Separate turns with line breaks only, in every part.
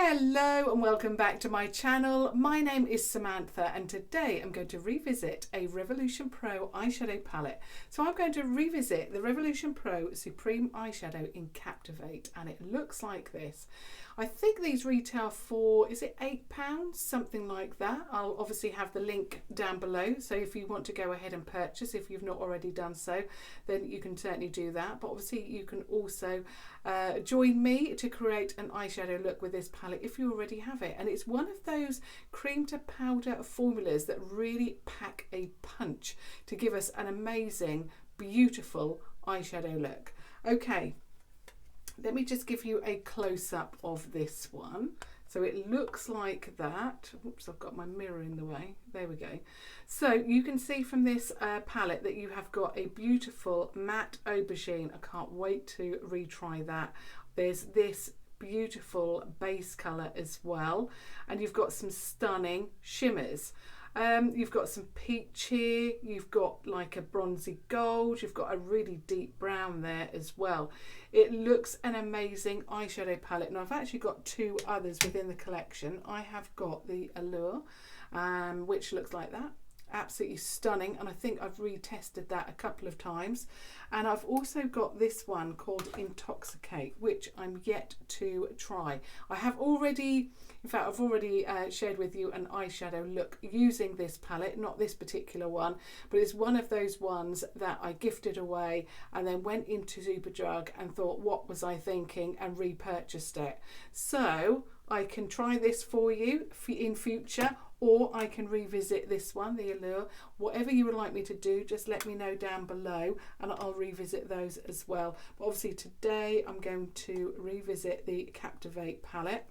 Hello and welcome back to my channel. My name is Samantha and today I'm going to revisit a Revolution Pro eyeshadow palette. So I'm going to revisit the Revolution Pro Supreme eyeshadow in Captivate and it looks like this. I think these retail for, is it £8? Something like that. I'll obviously have the link down below, so if you want to go ahead and purchase, if you've not already done so, then you can certainly do that. But obviously you can also join me to create an eyeshadow look with this palette if you already have it. And it's one of those cream to powder formulas that really pack a punch to give us an amazing, beautiful eyeshadow look. Okay. Let me just give you a close-up of this one. So it looks like that. Oops, I've got my mirror in the way. There we go. So you can see from this palette that you have got a beautiful matte aubergine. I can't wait to retry that. There's this beautiful base colour as well. And you've got some stunning shimmers. You've got some peach here, you've got like a bronzy gold, you've got a really deep brown there as well. It looks an amazing eyeshadow palette. Now I've actually got two others within the collection. I have got the Allure, which looks like that. Absolutely stunning, and I think I've retested that a couple of times. And I've also got this one called Intoxicate, which I'm yet to try. I have already, in fact I've already shared with you an eyeshadow look using this palette, not this particular one, but it's one of those ones that I gifted away and then went into Superdrug and thought, what was I thinking, and repurchased it. So I can try this for you in future, or I can revisit this one, the Allure. Whatever you would like me to do, just let me know down below and I'll revisit those as well. But obviously today I'm going to revisit the Captivate palette.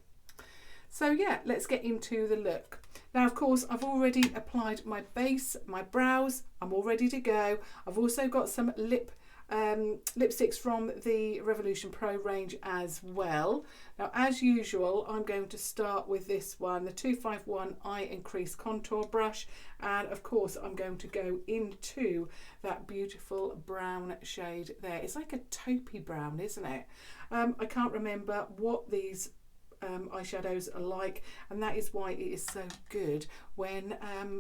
So yeah, let's get into the look. Now of course I've already applied my base, my brows, I'm all ready to go. I've also got some lipsticks from the Revolution Pro range as well. Now as usual I'm going to start with this one, the 251 Eye Increase Contour Brush, and of course I'm going to go into that beautiful brown shade there. It's like a taupey brown, isn't it? I can't remember what these eyeshadows are like, and that is why it is so good when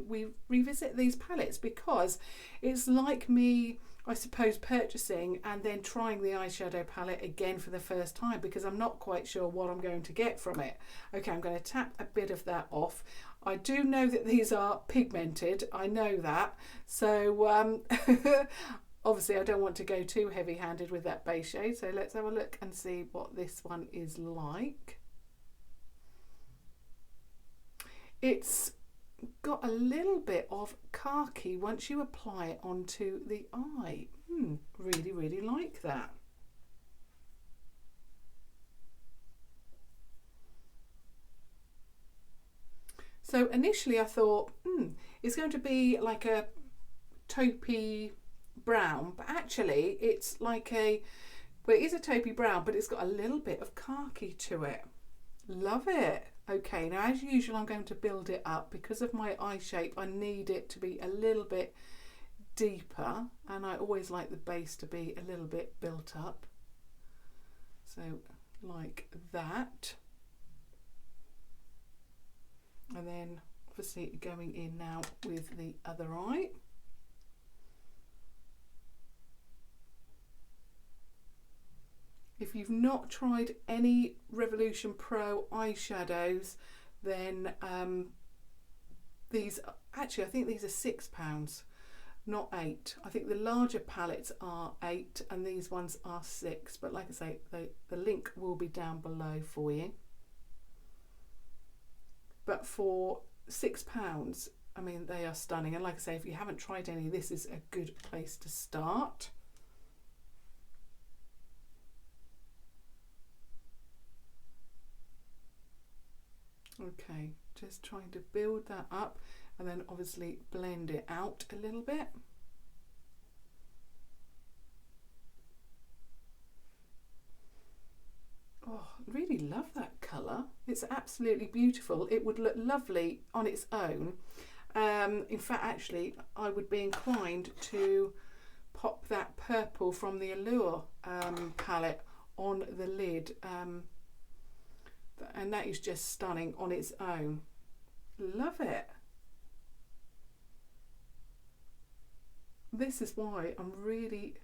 we revisit these palettes, because it's like me, I suppose, purchasing and then trying the eyeshadow palette again for the first time because I'm not quite sure what I'm going to get from it. Okay, I'm going to tap a bit of that off. I do know that these are pigmented, I know that, so obviously I don't want to go too heavy-handed with that base shade, so let's have a look and see what this one is like. It's got a little bit of khaki once you apply it onto the eye. Really, really like that. So initially I thought, it's going to be like a taupey brown, but actually it's like well, it is a taupey brown, but it's got a little bit of khaki to it. Love it. Okay, now as usual I'm going to build it up. Because of my eye shape I need it to be a little bit deeper, and I always like the base to be a little bit built up. So like that. And then obviously going in now with the other eye. If you've not tried any Revolution Pro eyeshadows, then these, actually I think these are £6, not £8. I think the larger palettes are £8 and these ones are £6, but like I say, the link will be down below for you. But for £6, I mean, they are stunning, and like I say, if you haven't tried any, this is a good place to start. Okay, just trying to build that up and then obviously blend it out a little bit. Oh, really love that colour. It's absolutely beautiful. It would look lovely on its own. In fact, actually, I would be inclined to pop that purple from the Allure palette on the lid. And that is just stunning on its own. Love it. This is why I'm really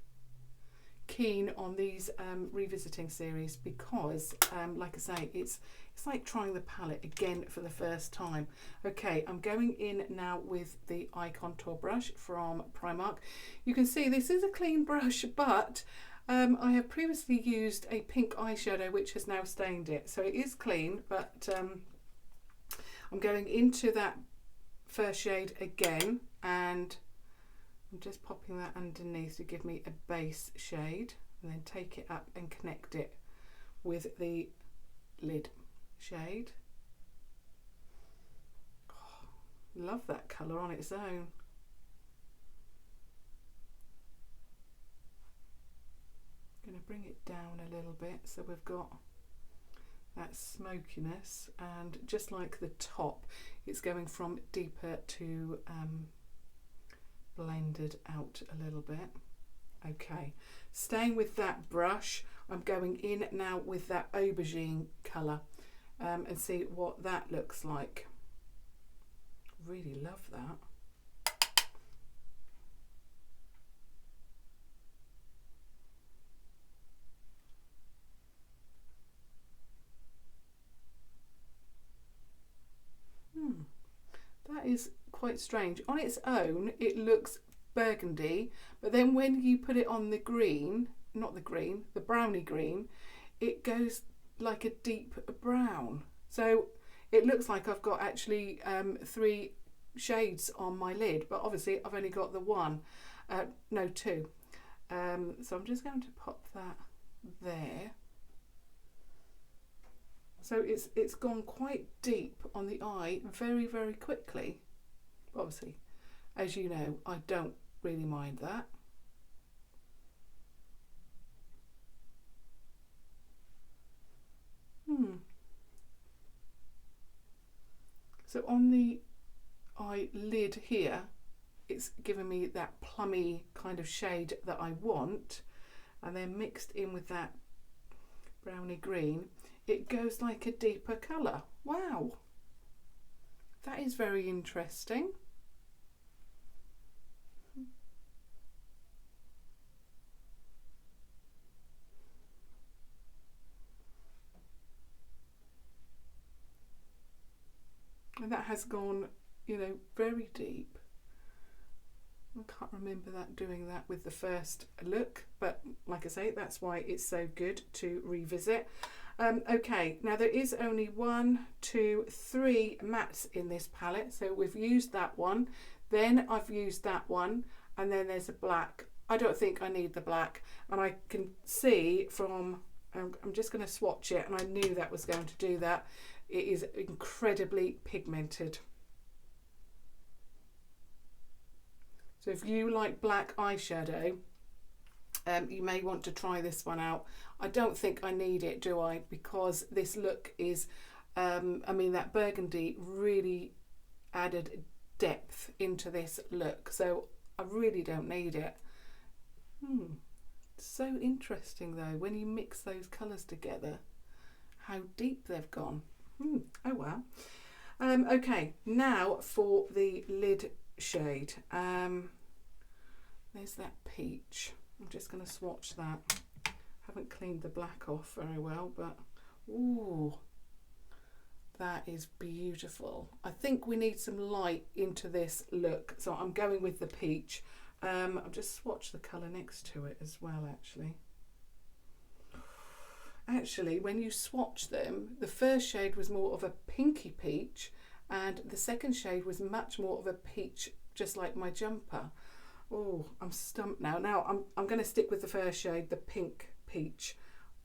keen on these revisiting series, because like I say, it's like trying the palette again for the first time. Okay, I'm going in now with the eye contour brush from Primark. You can see this is a clean brush, but I have previously used a pink eyeshadow which has now stained it, so it is clean, but I'm going into that first shade again, and I'm just popping that underneath to give me a base shade, and then take it up and connect it with the lid shade. Oh, love that colour on its own. I'm going to bring it down a little bit so we've got that smokiness, and just like the top, it's going from deeper to blended out a little bit. Okay, staying with that brush, I'm going in now with that aubergine colour and see what that looks like. Really love that. That is quite strange. On its own, it looks burgundy, but then when you put it on the green, not the green, the browny green, it goes like a deep brown. So it looks like I've got actually 3 shades on my lid, but obviously I've only got the one, no 2. So I'm just going to pop that there. So it's gone quite deep on the eye very, very quickly. Obviously, as you know, I don't really mind that. So on the eyelid here, it's given me that plummy kind of shade that I want, and then mixed in with that browny green, it goes like a deeper colour. Wow, that is very interesting. And that has gone, you know, very deep. I can't remember that doing that with the first look, but like I say, that's why it's so good to revisit. Okay, now there is only 1, 2, 3 mattes in this palette, so we've used that one, then I've used that one, and then there's a black. I don't think I need the black, and I can see from, I'm just going to swatch it, and I knew that was going to do that. It is incredibly pigmented. So if you like black eyeshadow, you may want to try this one out. I don't think I need it, do I? Because this look is, I mean, that burgundy really added depth into this look. So I really don't need it. So interesting though, when you mix those colours together, how deep they've gone. Oh well. Okay, now for the lid shade. There's that peach. I'm just going to swatch that. Haven't cleaned the black off very well, but ooh, that is beautiful. I think we need some light into this look, so I'm going with the peach. I'll just swatch the colour next to it as well, actually. Actually, when you swatch them, the first shade was more of a pinky peach, and the second shade was much more of a peach, just like my jumper. Oh, I'm stumped now. Now I'm going to stick with the first shade, the pink peach.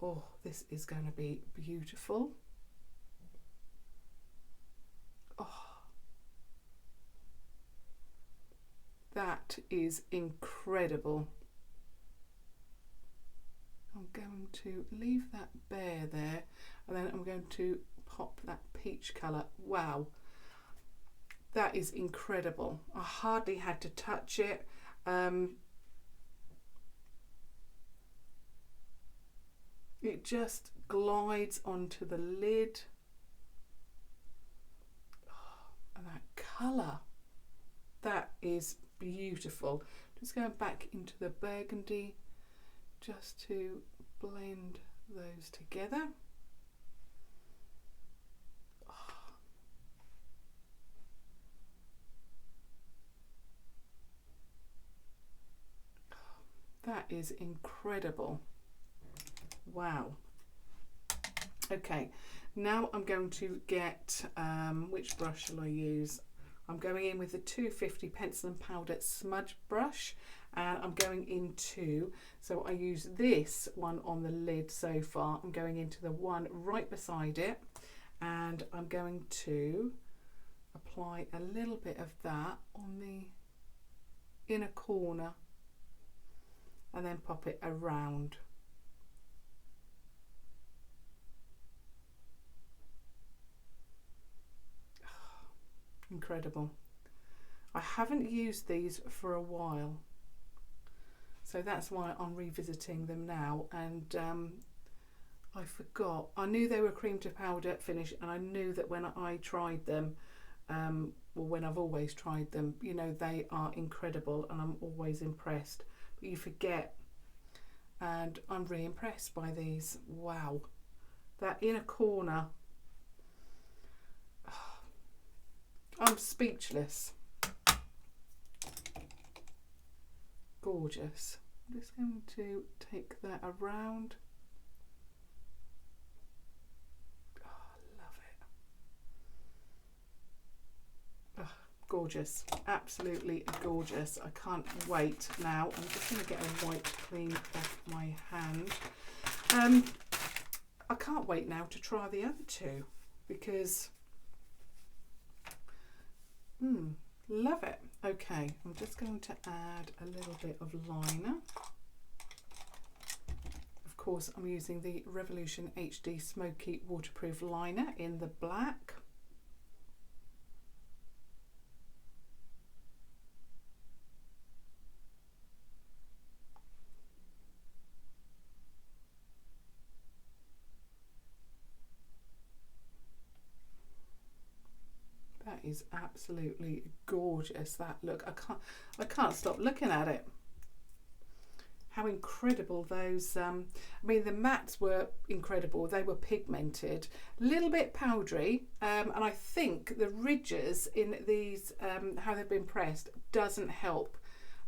Oh, this is going to be beautiful. Oh, that is incredible. I'm going to leave that bare there, and then I'm going to pop that peach colour. Wow, that is incredible. I hardly had to touch it. It just glides onto the lid. colour. That is beautiful. Just going back into the burgundy just to blend those together. That is incredible. Wow. Okay, now I'm going to get, which brush shall I use? I'm going in with the 250 pencil and powder smudge brush, and I'm going into, so I use this one on the lid so far. I'm going into the one right beside it, and I'm going to apply a little bit of that on the inner corner and then pop it around. Incredible. I haven't used these for a while, so that's why I'm revisiting them now. And I forgot, I knew they were cream to powder finish, and I knew that when I tried them, well, when I've always tried them, you know, they are incredible and I'm always impressed, but you forget, and I'm really impressed by these. Wow, that inner corner, I'm speechless. Gorgeous. I'm just going to take that around. Oh, I love it. Oh, gorgeous. Absolutely gorgeous. I can't wait now. I'm just going to get a wipe clean off my hand. I can't wait now to try the other two, because love it. Okay, I'm just going to add a little bit of liner. Of course, I'm using the Revolution HD Smoky Waterproof Liner in the black. Is absolutely gorgeous, that look. I can't stop looking at it. How incredible those I mean, the mattes were incredible. They were pigmented, a little bit powdery, and I think the ridges in these, how they've been pressed, doesn't help,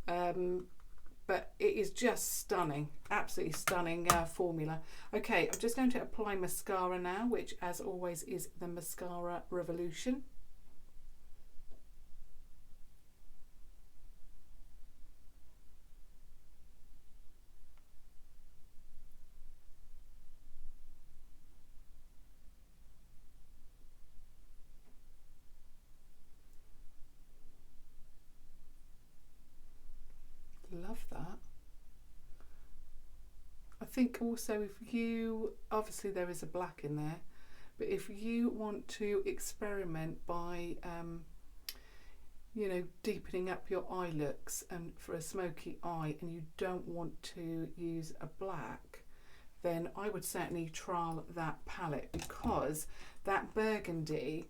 but it is just stunning, absolutely stunning formula. Okay, I'm just going to apply mascara now, which as always is the Mascara Revolution. Love that. I think also, if you, obviously there is a black in there, but if you want to experiment by you know, deepening up your eye looks and for a smoky eye, and you don't want to use a black, then I would certainly trial that palette, because that burgundy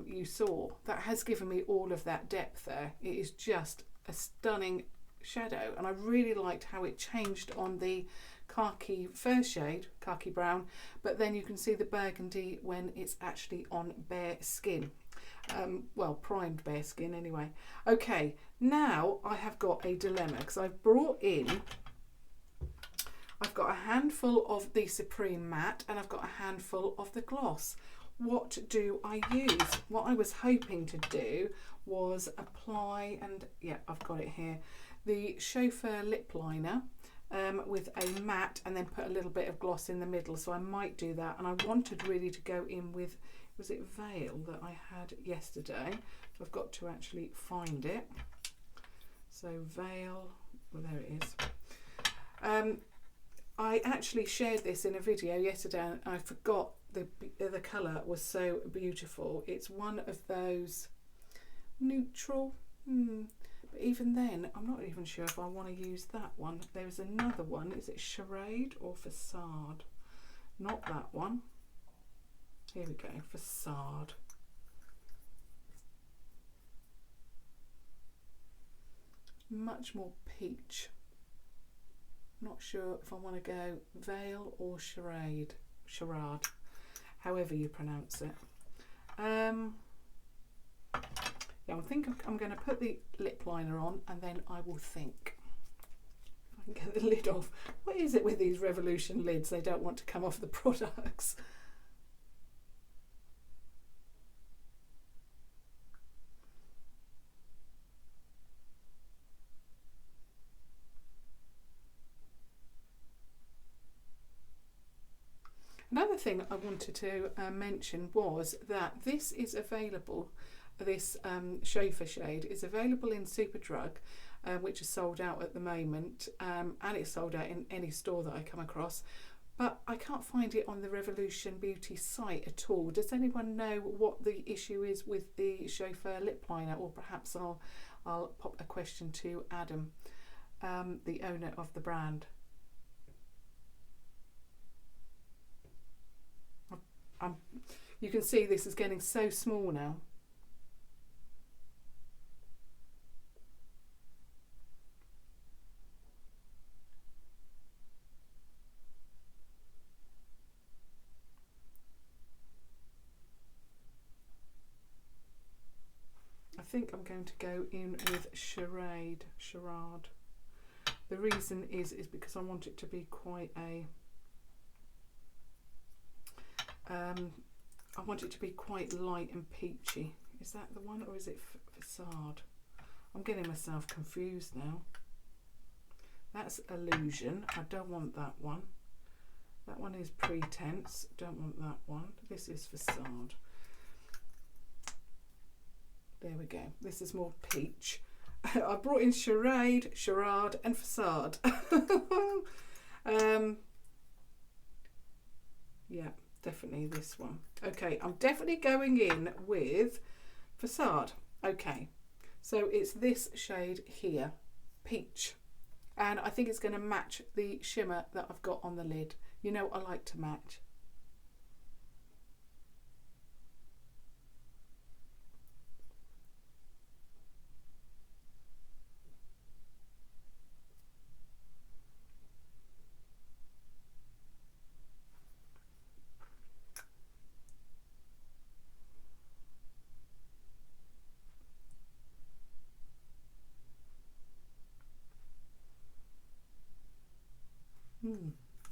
you saw, that has given me all of that depth there. It is just a stunning shadow, and I really liked how it changed on the khaki first shade, khaki brown, but then you can see the burgundy when it's actually on bare skin, well, primed bare skin anyway. Okay, now I have got a dilemma, because I've got a handful of the Supreme Matte and I've got a handful of the gloss. What do I use? What I was hoping to do was apply, and yeah, I've got it here, the Chauffeur lip liner with a matte, and then put a little bit of gloss in the middle. So I might do that, and I wanted really to go in with, was it Veil that I had yesterday? So I've got to actually find it. So Veil, well, there it is. I actually shared this in a video yesterday, and I forgot the colour was so beautiful. It's one of those neutral, but even then I'm not even sure if I want to use that one. There's another one, is it Charade or Facade? Not that one. Here we go, Facade. much more peach. Not sure if I want to go veil or charade, however you pronounce it. Yeah, I think I'm going to put the lip liner on and then I will think. If I can get the lid off. What is it with these Revolution lids? They don't want to come off the products. Another thing I wanted to mention was that this is available, this Chauffeur shade is available in Superdrug, which is sold out at the moment, and it's sold out in any store that I come across, but I can't find it on the Revolution Beauty site at all. Does anyone know what the issue is with the Chauffeur lip liner? Or perhaps I'll pop a question to Adam, the owner of the brand. You can see this is getting so small now. I think I'm going to go in with charade. The reason is because I want it to be quite a I want it to be quite light and peachy. Is that the one, or is it Facade? I'm getting myself confused now. That's Illusion. I don't want that one. That one is Pretense. Don't want that one. This is Facade. There we go. This is more peach. I brought in Charade, Charade and Facade. Yeah. Definitely this one. Okay, I'm definitely going in with Facade. Okay, so it's this shade here, peach, and I think it's going to match the shimmer that I've got on the lid. You know, I like to match.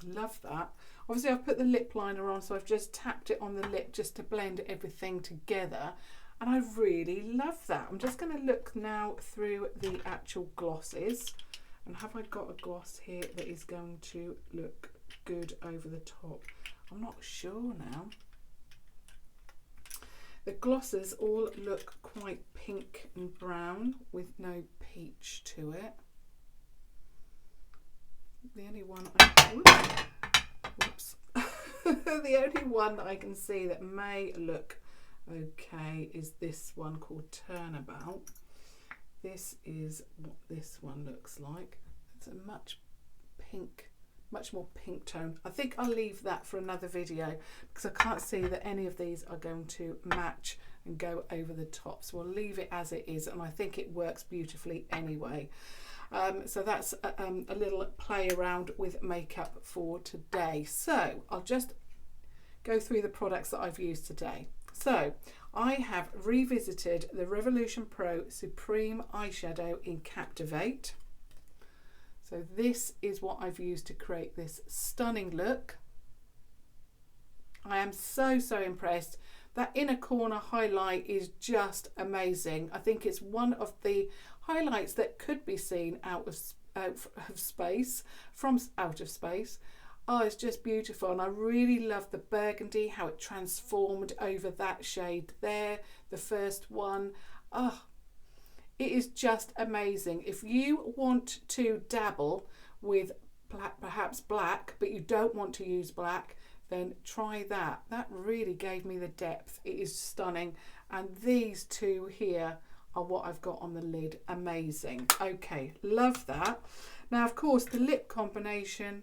Love that. Obviously I've put the lip liner on, so I've just tapped it on the lip just to blend everything together, and I really love that. I'm just going to look now through the actual glosses, and have I got a gloss here that is going to look good over the top? I'm not sure now. The glosses all look quite pink and brown with no peach to it. The only one the only one that I can see that may look okay is this one called Turnabout. This is what this one looks like. It's a much more pink tone. I think I'll leave that for another video because I can't see that any of these are going to match and go over the top, so we'll leave it as it is, and I think it works beautifully anyway. So that's a little play around with makeup for today. So I'll just go through the products that I've used today. So I have revisited the Revolution Pro Supreme Eyeshadow in Captivate. So this is what I've used to create this stunning look. I am so impressed. That inner corner highlight is just amazing. I think it's one of the highlights that could be seen out of space. Oh, it's just beautiful, and I really love the burgundy, how it transformed over that shade there, the first one. Oh, it is just amazing. If you want to dabble with perhaps black, but you don't want to use black, then try that. That really gave me the depth. It is stunning, and these two here are what I've got on the lid. Amazing. Okay, love that. Now of course the lip combination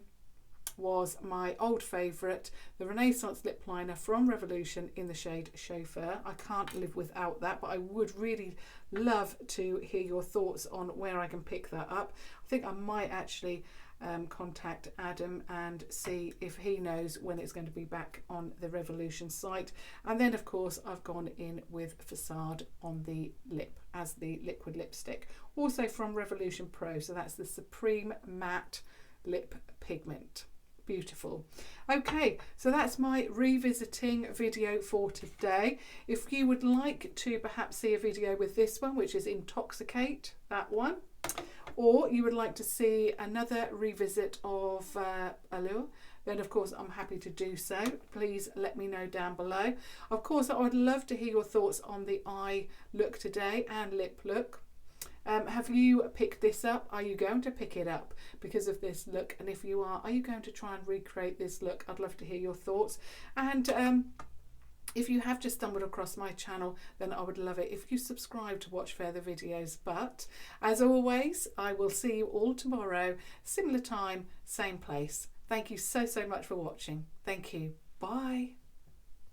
was my old favourite, the Renaissance Lip Liner from Revolution in the shade Chauffeur. I can't live without that, but I would really love to hear your thoughts on where I can pick that up. I think I might actually contact Adam and see if he knows when it's going to be back on the Revolution site. And then of course I've gone in with Facade on the lip as the liquid lipstick, also from Revolution Pro. So that's the Supreme Matte Lip Pigment. Beautiful. Okay, so that's my revisiting video for today. If you would like to perhaps see a video with this one, which is Intoxicate, that one, or you would like to see another revisit of Allure, then of course I'm happy to do so. Please let me know down below. Of course, I would love to hear your thoughts on the eye look today and lip look. Have you picked this up? Are you going to pick it up because of this look? And if you are you going to try and recreate this look? I'd love to hear your thoughts. And if you have just stumbled across my channel, then I would love it if you subscribe to watch further videos. But as always, I will see you all tomorrow, similar time, same place. Thank you so much for watching. Thank you. Bye.